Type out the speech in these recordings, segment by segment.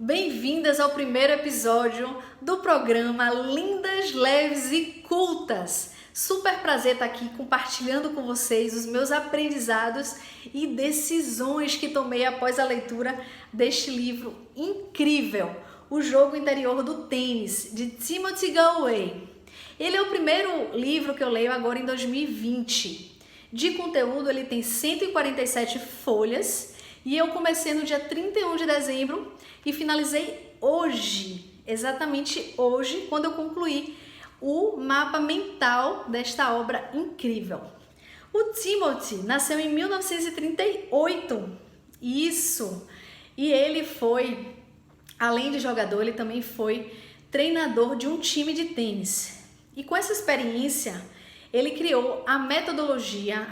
Bem-vindas ao primeiro episódio do programa Lindas, Leves e Cultas. Super prazer estar aqui compartilhando com vocês os meus aprendizados e decisões que tomei após a leitura deste livro incrível, O Jogo Interior do Tênis, de Timothy Gallwey. Ele é o primeiro livro que eu leio agora em 2020. De conteúdo, ele tem 147 folhas e eu comecei no dia 31 de dezembro e finalizei hoje, exatamente hoje, quando eu concluí o mapa mental desta obra incrível. O Timothy nasceu em 1938, isso, e ele foi, além de jogador, ele também foi treinador de um time de tênis. E com essa experiência, ele criou a metodologia,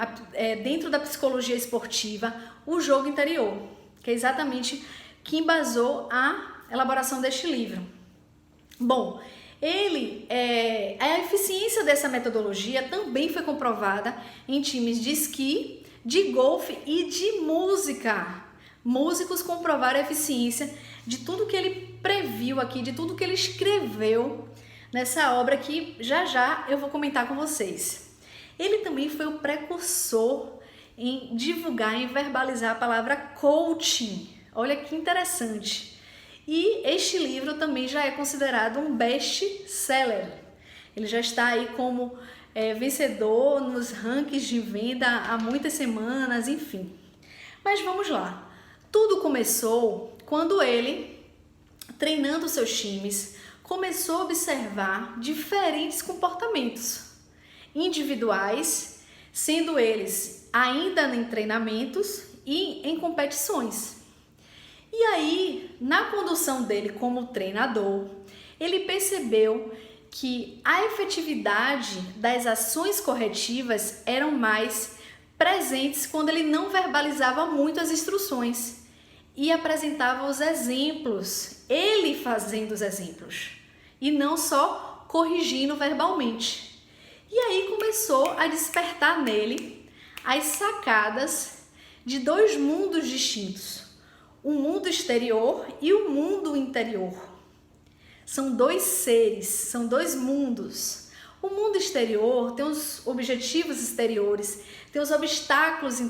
dentro da psicologia esportiva, o jogo interior, que é exatamente que embasou a elaboração deste livro. Bom, a eficiência dessa metodologia também foi comprovada em times de esqui, de golfe e de música. Músicos comprovaram a eficiência de tudo que ele previu aqui, de tudo que ele escreveu nessa obra que já eu vou comentar com vocês. Ele também foi o precursor em divulgar, em verbalizar a palavra coaching. Olha que interessante. E este livro também já é considerado um best-seller. Ele já está aí como vencedor nos rankings de venda há muitas semanas, enfim. Mas vamos lá. Tudo começou quando ele, treinando seus times, começou a observar diferentes comportamentos individuais, sendo eles ainda em treinamentos e em competições. E aí, na condução dele como treinador, ele percebeu que a efetividade das ações corretivas eram mais presentes quando ele não verbalizava muito as instruções e apresentava os exemplos, ele fazendo os exemplos, e não só corrigindo verbalmente. E aí começou a despertar nele as sacadas de dois mundos distintos, o mundo exterior e o mundo interior. São dois seres, são dois mundos. O mundo exterior tem os objetivos exteriores, tem os obstáculos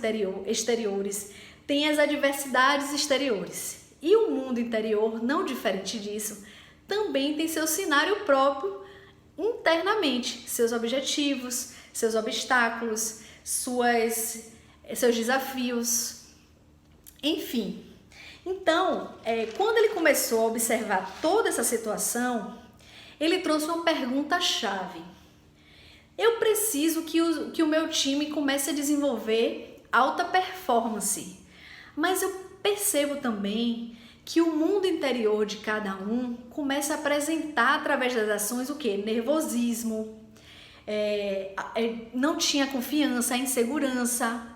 exteriores, tem as adversidades exteriores. E o mundo interior, não diferente disso, também tem seu cenário próprio internamente, seus objetivos, seus obstáculos, seus desafios, enfim. Então, quando ele começou a observar toda essa situação, ele trouxe uma pergunta-chave. Eu preciso que o meu time comece a desenvolver alta performance, mas eu percebo também que o mundo interior de cada um começa a apresentar através das ações o quê? Nervosismo, não tinha confiança, insegurança,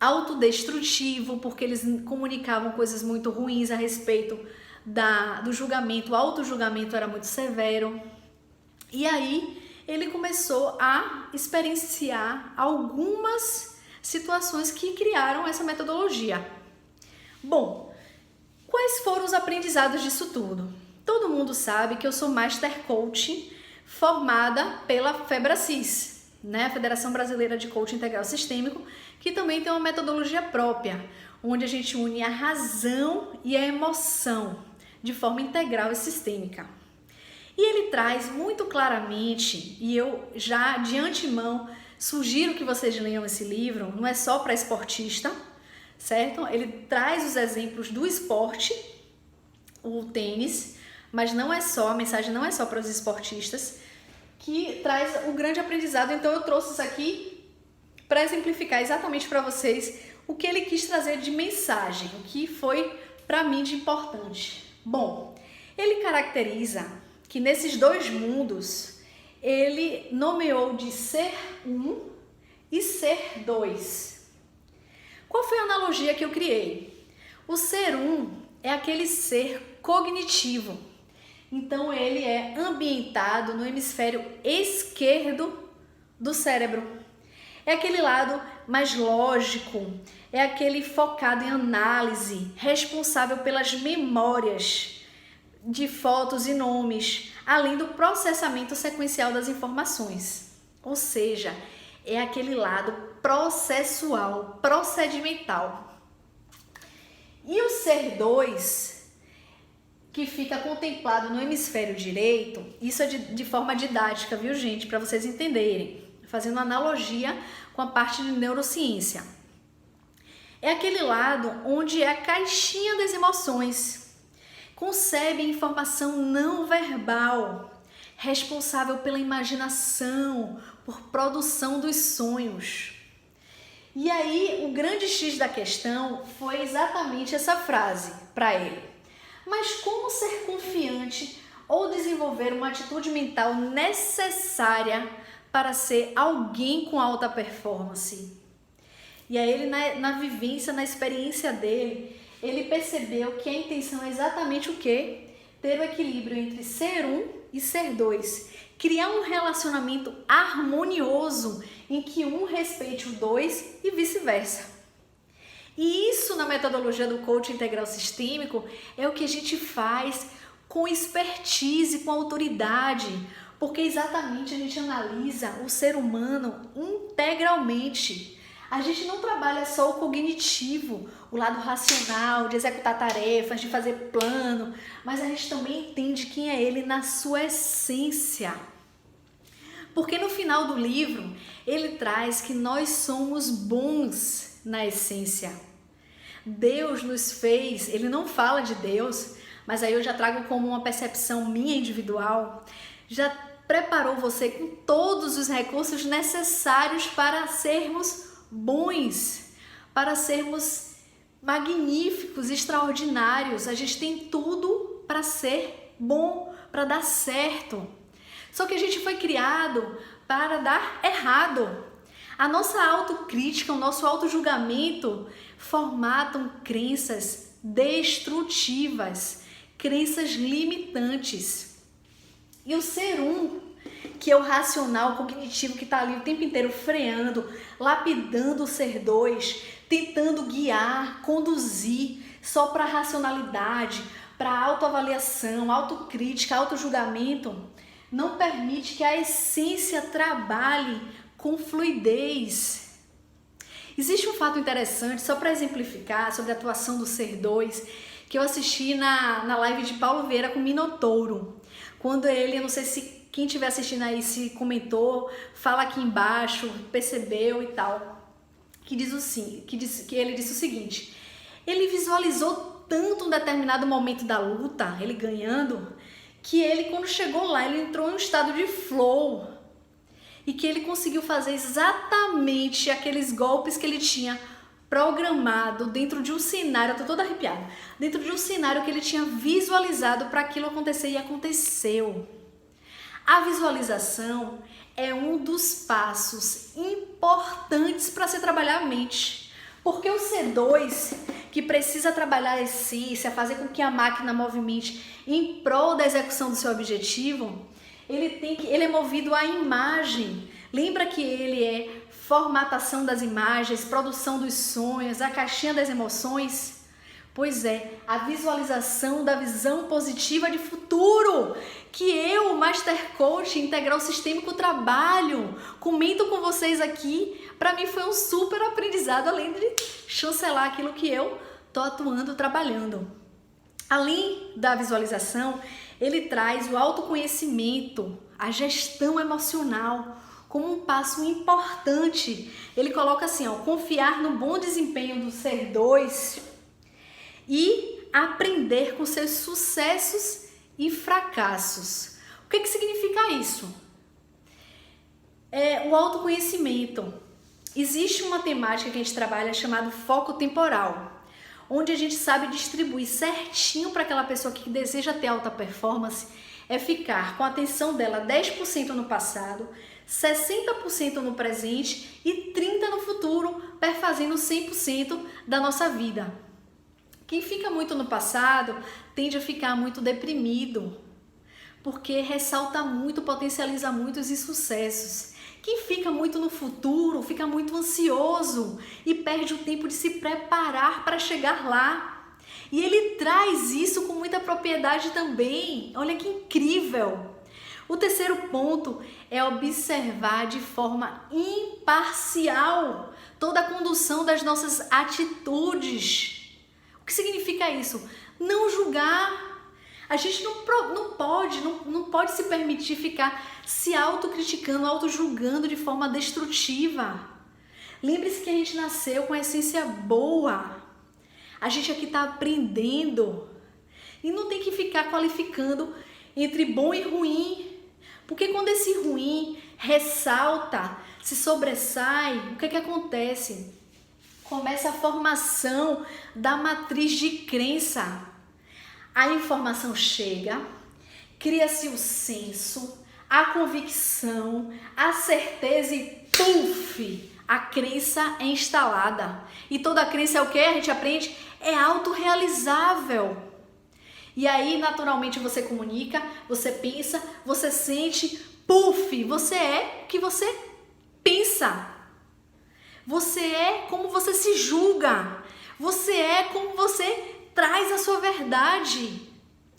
autodestrutivo, porque eles comunicavam coisas muito ruins a respeito do julgamento, o autojulgamento era muito severo. E aí ele começou a experienciar algumas situações que criaram essa metodologia. Bom, quais foram os aprendizados disso tudo? Todo mundo sabe que eu sou Master Coach formada pela FEBRACIS, né? A Federação Brasileira de Coaching Integral Sistêmico, que também tem uma metodologia própria, onde a gente une a razão e a emoção de forma integral e sistêmica. E ele traz muito claramente, e eu já de antemão sugiro que vocês leiam esse livro, não é só para esportista, certo? Ele traz os exemplos do esporte, o tênis, mas não é só, a mensagem não é só para os esportistas, que traz o grande aprendizado. Então eu trouxe isso aqui para exemplificar exatamente para vocês o que ele quis trazer de mensagem, o que foi para mim de importante. Bom, ele caracteriza que nesses dois mundos ele nomeou de ser um e ser dois. Qual foi a analogia que eu criei? O ser um é aquele ser cognitivo. Então ele é ambientado no hemisfério esquerdo do cérebro. É aquele lado mais lógico, é aquele focado em análise, responsável pelas memórias de fotos e nomes, além do processamento sequencial das informações. Ou seja, é aquele lado processual, procedimental. E o ser 2, que fica contemplado no hemisfério direito, isso é de forma didática, viu, gente? Para vocês entenderem, fazendo analogia com a parte de neurociência. É aquele lado onde é a caixinha das emoções, concebe informação não verbal, responsável pela imaginação, por produção dos sonhos. E aí, o grande X da questão foi exatamente essa frase para ele. Mas como ser confiante ou desenvolver uma atitude mental necessária para ser alguém com alta performance? E aí ele, na vivência, na experiência dele, ele percebeu que a intenção é exatamente o quê? Ter o equilíbrio entre ser 1 e ser 2. Criar um relacionamento harmonioso em que um respeite o 2 e vice-versa. E isso, na metodologia do coaching integral sistêmico, é o que a gente faz com expertise, com autoridade, porque exatamente a gente analisa o ser humano integralmente. A gente não trabalha só o cognitivo, o lado racional, de executar tarefas, de fazer plano, mas a gente também entende quem é ele na sua essência. Porque no final do livro, ele traz que nós somos bons na essência. Deus nos fez, ele não fala de Deus, mas aí eu já trago como uma percepção minha individual, já preparou você com todos os recursos necessários para sermos bons, para sermos magníficos, extraordinários. A gente tem tudo para ser bom, para dar certo. Só que a gente foi criado para dar errado. A nossa autocrítica, o nosso autojulgamento formatam crenças destrutivas, crenças limitantes. E o ser 1, que é o racional, cognitivo, que está ali o tempo inteiro freando, lapidando o ser 2, tentando guiar, conduzir só para a racionalidade, para a autoavaliação, autocrítica, autojulgamento, não permite que a essência trabalhe com fluidez. Existe um fato interessante, só para exemplificar, sobre a atuação do ser 2, que eu assisti na live de Paulo Vieira com Minotouro. Quando ele, eu não sei se quem estiver assistindo aí se comentou, fala aqui embaixo, percebeu e tal, que ele disse o seguinte: ele visualizou tanto um determinado momento da luta, ele ganhando, que ele, quando chegou lá, ele entrou em um estado de flow e que ele conseguiu fazer exatamente aqueles golpes que ele tinha programado dentro de um cenário, eu tô toda arrepiada, dentro de um cenário que ele tinha visualizado para aquilo acontecer, e aconteceu. A visualização é um dos passos importantes para se trabalhar a mente, porque o C2, que precisa trabalhar a essência, fazer com que a máquina movimente em prol da execução do seu objetivo, ele é movido à imagem. Lembra que ele é formatação das imagens, produção dos sonhos, a caixinha das emoções? Pois é, a visualização da visão positiva de futuro, que eu, Master Coach Integral Sistêmico, trabalho, comento com vocês aqui. Para mim foi um super aprendizado, além de chancelar aquilo que eu tô atuando, trabalhando. Além da visualização, ele traz o autoconhecimento, a gestão emocional como um passo importante. Ele coloca assim, confiar no bom desempenho do ser 2 e aprender com seus sucessos e fracassos. O que significa isso? O autoconhecimento. Existe uma temática que a gente trabalha chamada foco temporal, onde a gente sabe distribuir certinho para aquela pessoa que deseja ter alta performance, é ficar com a atenção dela 10% no passado, 60% no presente e 30% no futuro, perfazendo 100% da nossa vida. Quem fica muito no passado tende a ficar muito deprimido, porque ressalta muito, potencializa muito os insucessos. Quem fica muito no futuro, fica muito ansioso e perde o tempo de se preparar para chegar lá. E ele traz isso com muita propriedade também. Olha que incrível! O terceiro ponto é observar de forma imparcial toda a condução das nossas atitudes. O que significa isso? Não julgar. A gente não pode se permitir ficar se autocriticando, autojulgando de forma destrutiva. Lembre-se que a gente nasceu com a essência boa. A gente aqui está aprendendo. E não tem que ficar qualificando entre bom e ruim. Porque quando esse ruim ressalta, se sobressai, o que acontece? Começa a formação da matriz de crença. A informação chega, cria-se o senso, a convicção, a certeza e puf! A crença é instalada. E toda crença é o que? A gente aprende? É autorrealizável. E aí, naturalmente, você comunica, você pensa, você sente, puf! Você é o que você pensa. Você é como você se julga. Você é como você traz a sua verdade.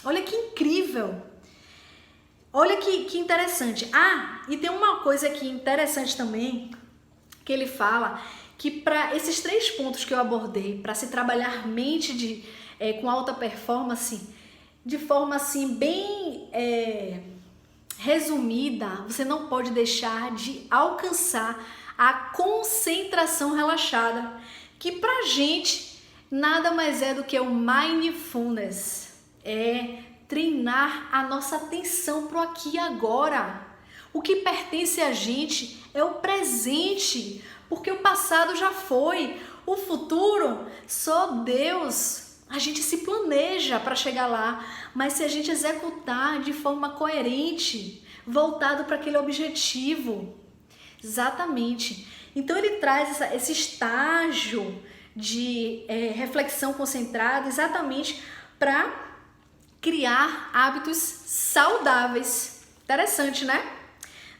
Olha que incrível. Olha que interessante. E tem uma coisa aqui interessante também, que ele fala que para esses 3 pontos que eu abordei, para se trabalhar mente com alta performance, de forma assim bem resumida, você não pode deixar de alcançar a concentração relaxada, que pra gente nada mais é do que o mindfulness, é treinar a nossa atenção pro aqui e agora. O que pertence a gente é o presente, porque o passado já foi, o futuro só Deus. A gente se planeja para chegar lá, mas se a gente executar de forma coerente, voltado para aquele objetivo, exatamente. Então ele traz esse estágio de reflexão concentrada exatamente para criar hábitos saudáveis. Interessante, né?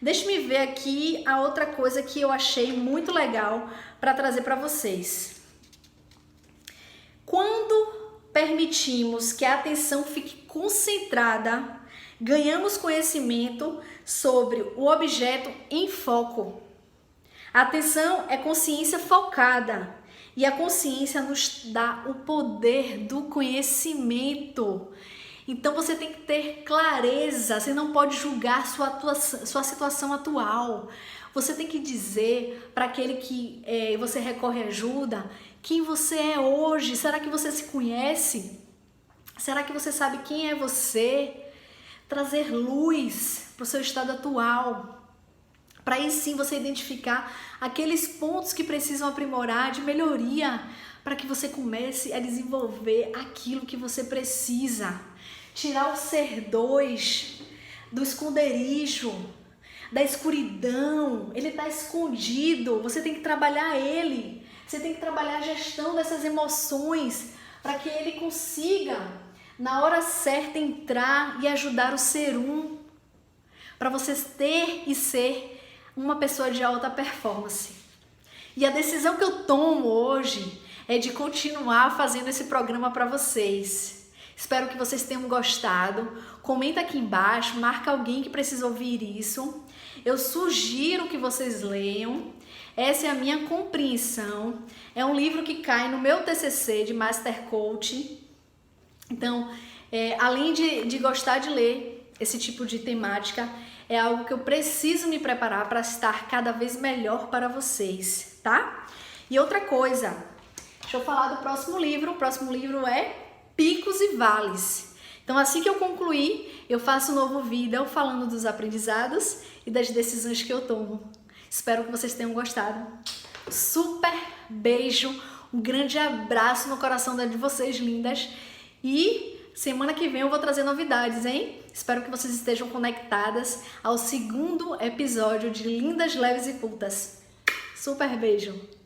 Deixa-me ver aqui a outra coisa que eu achei muito legal para trazer para vocês. Quando permitimos que a atenção fique concentrada, ganhamos conhecimento sobre o objeto em foco. A atenção é consciência focada e a consciência nos dá o poder do conhecimento. Então você tem que ter clareza, você não pode julgar sua situação atual. Você tem que dizer para aquele que você recorre ajuda quem você é hoje. Será que você se conhece? Será que você sabe quem é você? Trazer luz para o seu estado atual. Para aí sim você identificar aqueles pontos que precisam aprimorar de melhoria, para que você comece a desenvolver aquilo que você precisa. Tirar o ser dois do esconderijo, da escuridão. Ele está escondido, você tem que trabalhar ele. Você tem que trabalhar a gestão dessas emoções para que ele consiga, na hora certa, entrar e ajudar o ser um. Para você ter e ser uma pessoa de alta performance. E a decisão que eu tomo hoje é de continuar fazendo esse programa para vocês. Espero que vocês tenham gostado. Comenta aqui embaixo, marca alguém que precisa ouvir isso. Eu sugiro que vocês leiam. Essa é a minha compreensão. É um livro que cai no meu TCC de Master Coach. Então, além de gostar de ler esse tipo de temática, é algo que eu preciso me preparar para estar cada vez melhor para vocês, tá? E outra coisa, deixa eu falar do próximo livro. O próximo livro é Picos e Vales. Então, assim que eu concluir, eu faço um novo vídeo falando dos aprendizados e das decisões que eu tomo. Espero que vocês tenham gostado. Super beijo, um grande abraço no coração de vocês, lindas. E semana que vem eu vou trazer novidades, hein? Espero que vocês estejam conectadas ao 2º episódio de Lindas, Leves e Cultas. Super beijo!